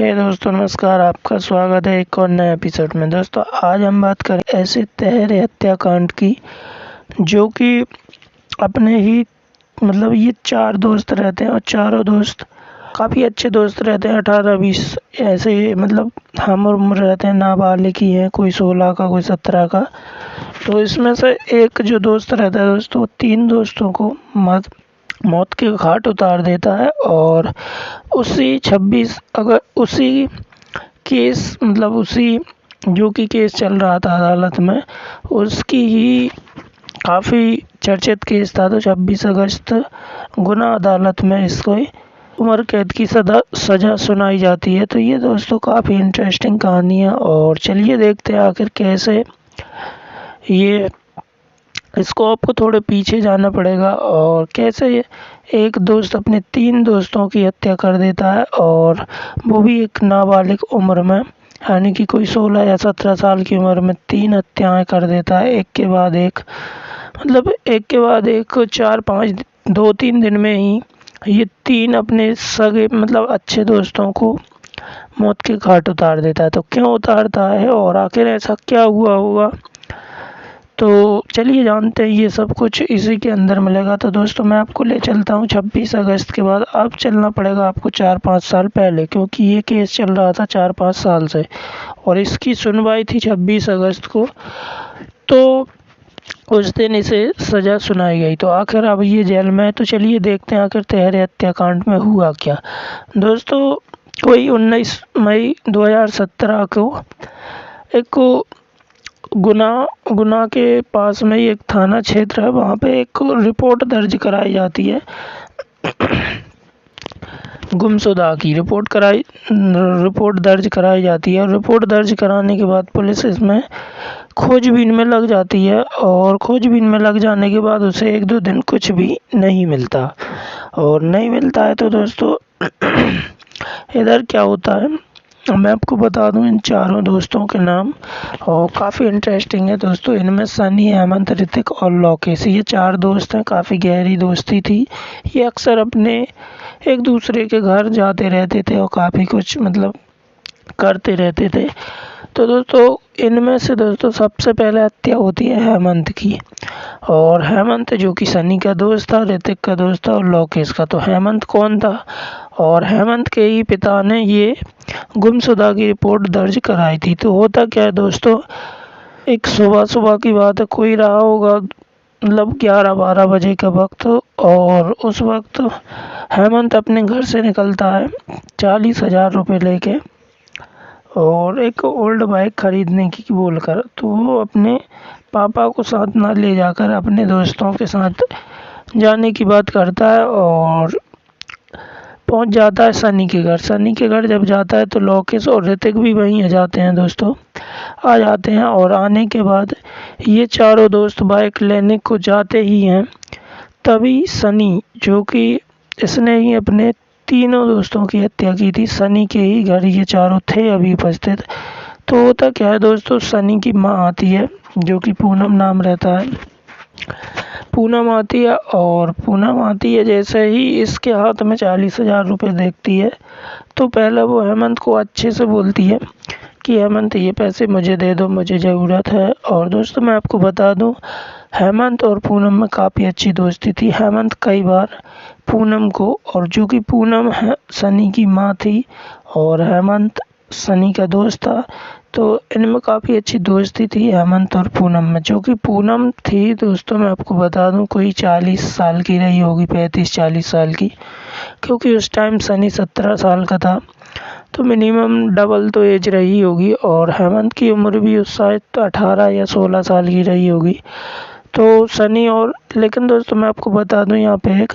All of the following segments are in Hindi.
हे दोस्तों, नमस्कार। आपका स्वागत है एक और नए एपिसोड में। दोस्तों, आज हम बात करें ऐसे तहरे हत्याकांड की जो कि अपने ही ये 4 दोस्त रहते हैं और चारों दोस्त काफ़ी अच्छे दोस्त रहते हैं। 18-20 ऐसे हम उम्र रहते हैं, नाबालिग ही हैं, कोई 16 का, कोई 17 का। तो इसमें से एक जो दोस्त रहता है दोस्तों, 3 दोस्तों को मौत के घाट उतार देता है। और उसी 26 अगर उसी केस उसी जो कि केस चल रहा था अदालत में, उसकी ही काफ़ी चर्चित केस था। तो 26 अगस्त गुना अदालत में इसको उम्र कैद की सज़ा सुनाई जाती है। तो ये दोस्तों काफ़ी इंटरेस्टिंग कहानी है और चलिए देखते हैं आखिर कैसे ये इसको आपको थोड़े पीछे जाना पड़ेगा और कैसे एक दोस्त अपने 3 दोस्तों की हत्या कर देता है, और वो भी एक नाबालिग उम्र में, यानी कि कोई 16 या 17 साल की उम्र में 3 हत्याएं कर देता है, एक के बाद एक। एक के बाद एक 4-5 2-3 दिन में ही ये 3 अपने सगे अच्छे दोस्तों को मौत के घाट उतार देता है। तो क्यों उतारता है और आखिर ऐसा क्या हुआ होगा, तो चलिए जानते हैं। ये सब कुछ इसी के अंदर मिलेगा। तो दोस्तों, मैं आपको ले चलता हूँ 26 अगस्त के बाद। अब चलना पड़ेगा आपको 4-5 साल पहले, क्योंकि ये केस चल रहा था 4-5 साल से और इसकी सुनवाई थी 26 अगस्त को। तो उस दिन इसे सज़ा सुनाई गई। तो आखिर अब ये जेल में है। तो चलिए देखते हैं आखिर तहरे हत्याकांड में हुआ क्या। दोस्तों, कोई 19 मई 2017 को एक गुना के पास में ही एक थाना क्षेत्र है, वहाँ पे एक रिपोर्ट दर्ज कराई जाती है। गुमशुदा की रिपोर्ट दर्ज कराई जाती है। और रिपोर्ट दर्ज कराने के बाद पुलिस इसमें खोजबीन में लग जाती है, और खोजबीन में लग जाने के बाद उसे 1-2 दिन कुछ भी नहीं मिलता। और नहीं मिलता है तो दोस्तों इधर क्या होता है, मैं आपको बता दूं इन चारों दोस्तों के नाम, और काफ़ी इंटरेस्टिंग है दोस्तों। इनमें सनी, हेमंत, ऋतिक और लोकेश, ये 4 दोस्त हैं। काफ़ी गहरी दोस्ती थी। ये अक्सर अपने एक दूसरे के घर जाते रहते थे और काफ़ी कुछ करते रहते थे। तो दोस्तों, इनमें से दोस्तों सबसे पहले हत्या होती है हेमंत की। और हेमंत जो कि सनी का दोस्त था, ऋतिक का दोस्त था और लोकेश का। तो हेमंत कौन था? और हेमंत के ही पिता ने ये गुमशुदा की रिपोर्ट दर्ज कराई थी। तो होता क्या है दोस्तों, एक सुबह की बात है, कोई रहा होगा 11-12 बजे का वक्त, और उस वक्त हेमंत अपने घर से निकलता है 40,000 रुपये लेके और एक ओल्ड बाइक खरीदने की बोलकर। तो वो अपने पापा को साथ ना ले जाकर अपने दोस्तों के साथ जाने की बात करता है और पहुंच जाता है सनी के घर। सनी के घर जब जाता है तो लोकेश और ऋतिक भी वहीं आ जाते हैं दोस्तों, आ जाते हैं। और आने के बाद ये चारों दोस्त बाइक लेने को जाते ही हैं, तभी सनी, जो कि इसने ही अपने तीनों दोस्तों की हत्या की थी, सनी के ही घर ये चारों थे अभी उपस्थित। तो होता क्या है दोस्तों, सनी की माँ आती है, जो कि पूनम नाम रहता है। पूनम आती है, और पूनम आती है जैसे ही इसके हाथ में 40,000 रुपये देखती है, तो पहले वो हेमंत को अच्छे से बोलती है कि हेमंत, ये पैसे मुझे दे दो, मुझे ज़रूरत है। और दोस्तों, मैं आपको बता दूं, हेमंत और पूनम में काफ़ी अच्छी दोस्ती थी। हेमंत कई बार पूनम को, और जो कि पूनम है सनी की माँ थी और हेमंत सनी का दोस्त था, तो इनमें काफ़ी अच्छी दोस्ती थी हेमंत और पूनम में। जो कि पूनम थी दोस्तों, मैं आपको बता दूं, कोई 40 साल की रही होगी, 35-40 साल की, क्योंकि उस टाइम सनी 17 साल का था। तो मिनिमम डबल तो एज रही होगी, और हेमंत की उम्र भी उस शायद 18 या 16 साल की रही होगी। तो सनी और, लेकिन दोस्तों मैं आपको बता दूं, यहाँ पे एक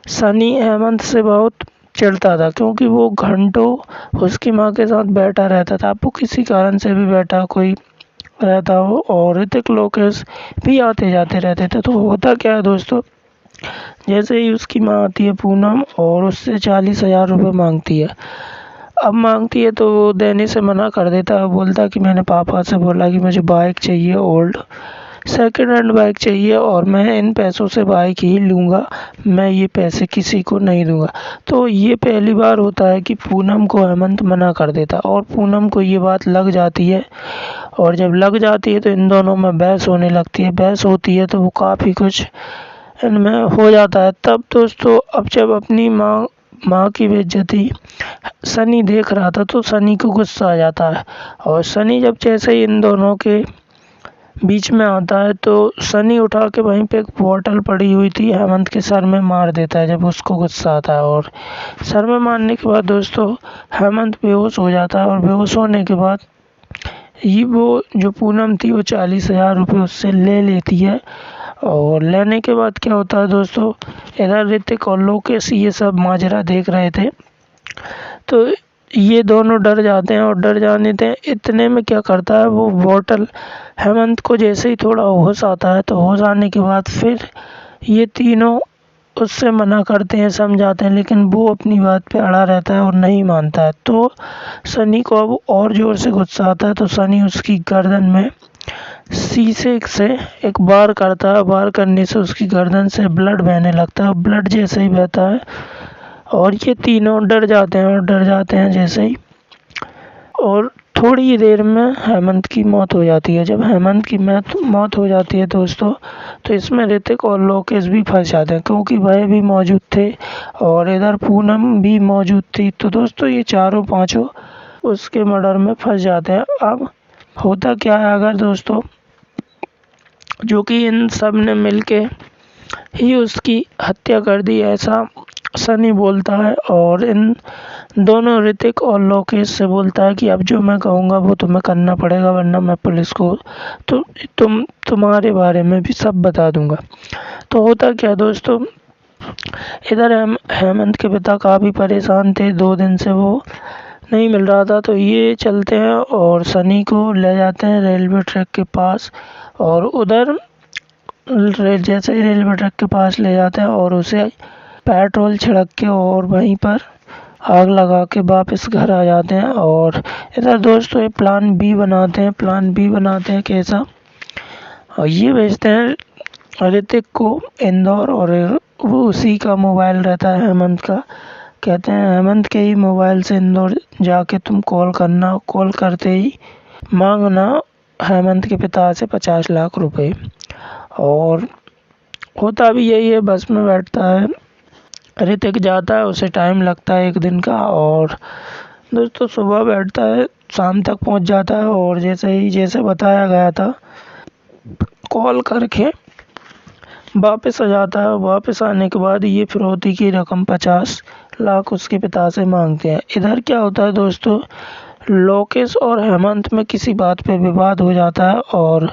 सनी हेमंत से बहुत चिढ़ता था, क्योंकि वो घंटों उसकी माँ के साथ बैठा रहता था। वो किसी कारण से भी बैठा कोई रहता हो, और ऋतिक लोकेश भी आते जाते रहते थे। तो होता क्या है दोस्तों, जैसे ही उसकी माँ आती है पूनम, और उससे 40,000 रुपये मांगती है। अब मांगती है तो वो देने से मना कर देता है, बोलता कि मैंने पापा से बोला कि मुझे बाइक चाहिए ओल्ड, सेकंड हैंड बाइक चाहिए और मैं इन पैसों से बाइक ही लूँगा, मैं ये पैसे किसी को नहीं दूँगा। तो ये पहली बार होता है कि पूनम को हेमंत मना कर देता है और पूनम को ये बात लग जाती है और जब लग जाती है तो इन दोनों में बहस होने लगती है। बहस होती है तो वो काफ़ी कुछ इनमें हो जाता है। तब दोस्तों अब जब अपनी माँ की बेइज्जती सनी देख रहा था तो सनी को गुस्सा आ जाता है और सनी जब जैसे ही इन दोनों के बीच में आता है तो सनी उठा के वहीं पे एक बॉटल पड़ी हुई थी हेमंत के सर में मार देता है जब उसको गुस्सा आता है। और सर में मारने के बाद दोस्तों हेमंत बेहोश हो जाता है और बेहोश होने के बाद ये वो जो पूनम थी वो 40,000 रुपये उससे ले लेती है। और लेने के बाद क्या होता है दोस्तों, इधर ऋतिक और लोकेश ये सब माजरा देख रहे थे तो ये दोनों डर जाते हैं और डर जाने थे। इतने में क्या करता है वो बॉटल हेमंत को जैसे ही थोड़ा होश आता है तो होश आने के बाद फिर ये तीनों उससे मना करते हैं, समझाते हैं, लेकिन वो अपनी बात पे अड़ा रहता है और नहीं मानता है। तो सनी को अब और ज़ोर से गुस्सा आता है तो सनी उसकी गर्दन में शीशे से एक वार करता है। वार करने से उसकी गर्दन से ब्लड बहने लगता है। ब्लड जैसे ही बहता है और ये तीनों डर जाते हैं और डर जाते हैं जैसे ही, और थोड़ी ही देर में हेमंत की मौत हो जाती है। जब हेमंत की मौत हो जाती है दोस्तों तो इसमें ऋतिक और लोकेश भी फंस जाते हैं क्योंकि वह भी मौजूद थे और इधर पूनम भी मौजूद थी। तो दोस्तों ये चारों पांचों उसके मर्डर में फंस जाते हैं। अब होता क्या है, अगर दोस्तों जो कि इन सब ने मिलके ही उसकी हत्या कर दी ऐसा सनी बोलता है और इन दोनों ऋतिक और लोकेश से बोलता है कि अब जो मैं कहूँगा वो तुम्हें करना पड़ेगा वरना मैं पुलिस को तो तुम्हारे बारे में भी सब बता दूंगा। तो होता क्या दोस्तों, इधर हेमंत के पिता काफ़ी परेशान थे, 2 दिन से वो नहीं मिल रहा था। तो ये चलते हैं और सनी को ले जाते हैं रेलवे ट्रैक के पास और उधर जैसे ही रेलवे ट्रैक के पास ले जाते हैं और उसे पेट्रोल छिड़क के और वहीं पर आग लगा के वापस घर आ जाते हैं। और इधर दोस्तों ये प्लान बी बनाते हैं कैसा, और ये भेजते हैं ऋतिक को इंदौर और वो उसी का मोबाइल रहता है हेमंत का। कहते हैं हेमंत के ही मोबाइल से इंदौर जाके तुम कॉल करना, कॉल करते ही मांगना हेमंत के पिता से 50 लाख रुपए। और होता भी यही है, बस में बैठता है ऋतिक, जाता है, उसे टाइम लगता है 1 दिन का और दोस्तों सुबह बैठता है शाम तक पहुंच जाता है और जैसे बताया गया था कॉल करके वापस आ जाता है। वापस आने के बाद ये फिरौती की रकम 50 लाख उसके पिता से मांगते हैं। इधर क्या होता है दोस्तों, लोकेश और हेमंत में किसी बात पे विवाद हो जाता है और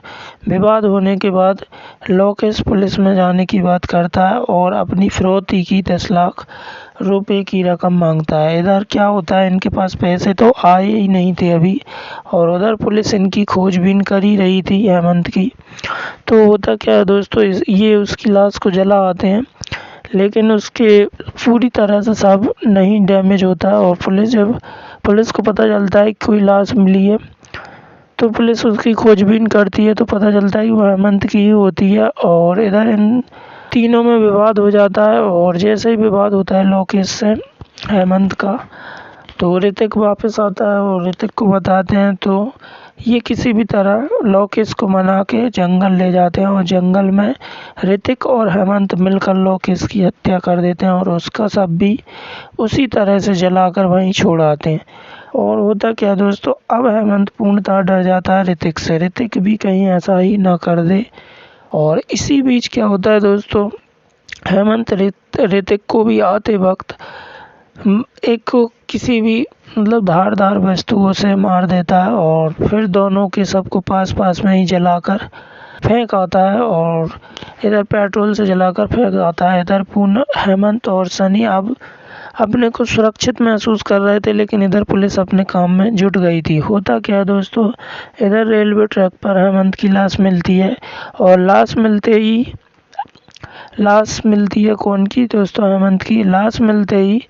विवाद होने के बाद लोकेश पुलिस में जाने की बात करता है और अपनी फिरौती की 10 लाख रुपए की रकम मांगता है। इधर क्या होता है, इनके पास पैसे तो आए ही नहीं थे अभी और उधर पुलिस इनकी खोजबीन कर ही रही थी हेमंत की। तो होता क्या है दोस्तों, ये उसकी लाश को जला आते हैं लेकिन उसके पूरी तरह से सब नहीं डैमेज होता है और जब पुलिस को पता चलता है कि कोई लाश मिली है तो पुलिस उसकी खोजबीन करती है तो पता चलता है कि वो हेमंत की ही होती है। और इधर इन तीनों में विवाद हो जाता है और जैसे ही विवाद होता है लोकेश से हेमंत का तो ऋतिक वापस आता है और ऋतिक को बताते हैं तो ये किसी भी तरह लोकेश को मना के जंगल ले जाते हैं और जंगल में ऋतिक और हेमंत मिलकर लोकेश की हत्या कर देते हैं और उसका शव भी उसी तरह से जलाकर वहीं छोड़ आते हैं। और होता क्या दोस्तों, अब हेमंत पूर्णतः डर जाता है ऋतिक से, ऋतिक भी कहीं ऐसा ही ना कर दे। और इसी बीच क्या होता है दोस्तों, हेमंत ऋतिक को भी आते वक्त एक किसी भी धारदार वस्तुओं से मार देता है और फिर दोनों के सबको पास में ही जलाकर फेंक आता है और इधर पेट्रोल से जलाकर फेंक आता है। इधर हेमंत और सनी अब अपने को सुरक्षित महसूस कर रहे थे लेकिन इधर पुलिस अपने काम में जुट गई थी। होता क्या है दोस्तों, इधर रेलवे ट्रैक पर हेमंत की लाश मिलती है और लाश मिलती है कौन की दोस्तों, हेमंत की। लाश मिलते ही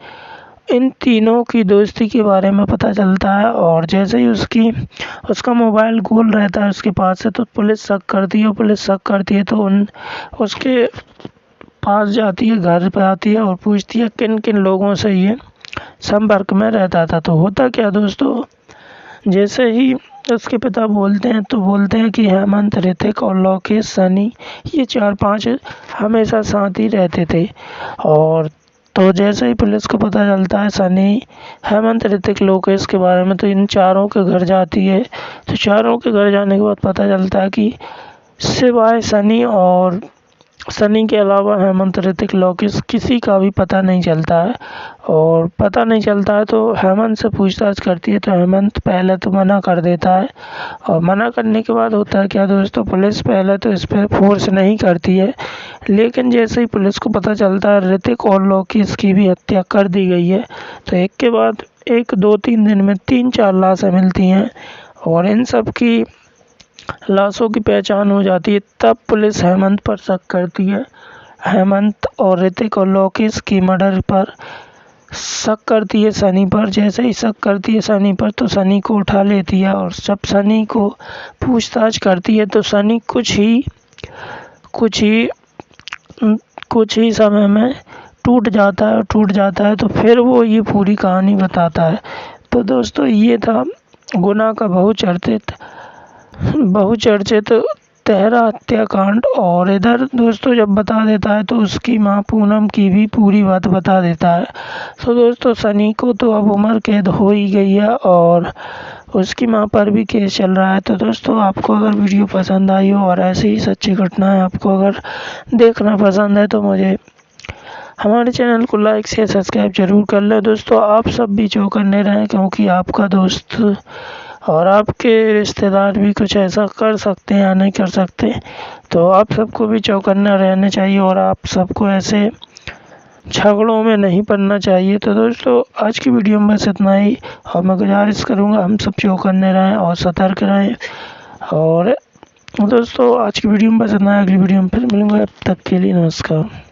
इन तीनों की दोस्ती के बारे में पता चलता है। और जैसे ही उसका मोबाइल गोल रहता है उसके पास से, तो पुलिस शक करती है। पुलिस शक करती है तो उसके पास जाती है, घर पे आती है और पूछती है किन किन लोगों से ये संपर्क में रहता था। तो होता क्या दोस्तों, जैसे ही उसके पिता बोलते हैं कि हेमंत, ऋतिक और लोकेश, सनी, ये 4-5 हमेशा साथ ही रहते थे। और तो जैसे ही पुलिस को पता चलता है सनी, हेमंत, ऋतिक, लोकेश के बारे में, तो इन चारों के घर जाती है। तो चारों के घर जाने के बाद पता चलता है कि सिवाय सनी के अलावा हेमंत, ऋतिक, लोकेश किसी का भी पता नहीं चलता है। और पता नहीं चलता है तो हेमंत से पूछताछ करती है। तो हेमंत पहले तो मना कर देता है। और मना करने के बाद होता है क्या दोस्तों, पुलिस पहले तो इस पर फोर्स नहीं करती है, लेकिन जैसे ही पुलिस को पता चलता है ऋतिक और लोकेश की भी हत्या कर दी गई है, तो एक के बाद एक 2-3 दिन में 3-4 लाशें मिलती हैं और इन सब की लाशों की पहचान हो जाती है। तब पुलिस हेमंत पर शक करती है। हेमंत और ऋतिक और लोकेश की मर्डर पर शक करती है सनी पर। जैसे ही शक करती है सनी पर, तो सनी को उठा लेती है। और जब सनी को पूछताछ करती है तो सनी कुछ ही समय में टूट जाता है। तो फिर वो ये पूरी कहानी बताता है। तो दोस्तों, ये था गुना का बहुचर्चित तेहरा हत्याकांड। और इधर दोस्तों जब बता देता है तो उसकी माँ पूनम की भी पूरी बात बता देता है। तो दोस्तों, सनी को तो अब उम्र कैद हो ही गई है और उसकी माँ पर भी केस चल रहा है। तो दोस्तों, आपको अगर वीडियो पसंद आई हो और ऐसी ही सच्ची घटनाएं आपको अगर देखना पसंद है तो हमारे चैनल को लाइक शेयर सब्सक्राइब जरूर कर लें। दोस्तों, आप सब भी चौकन्ने रहें, क्योंकि आपका दोस्त और आपके रिश्तेदार भी कुछ ऐसा कर सकते हैं या नहीं कर सकते। तो आप सबको भी चौकन्ना रहना चाहिए और आप सबको ऐसे झगड़ों में नहीं पड़ना चाहिए। तो दोस्तों, आज की वीडियो में बस इतना ही। और मैं गुजारिश करूँगा हम सब चौकन्ने रहें और सतर्क रहें। और दोस्तों, आज की वीडियो में बस इतना है। अगली वीडियो में फिर मिलूँगा, तब तक के लिए नमस्कार।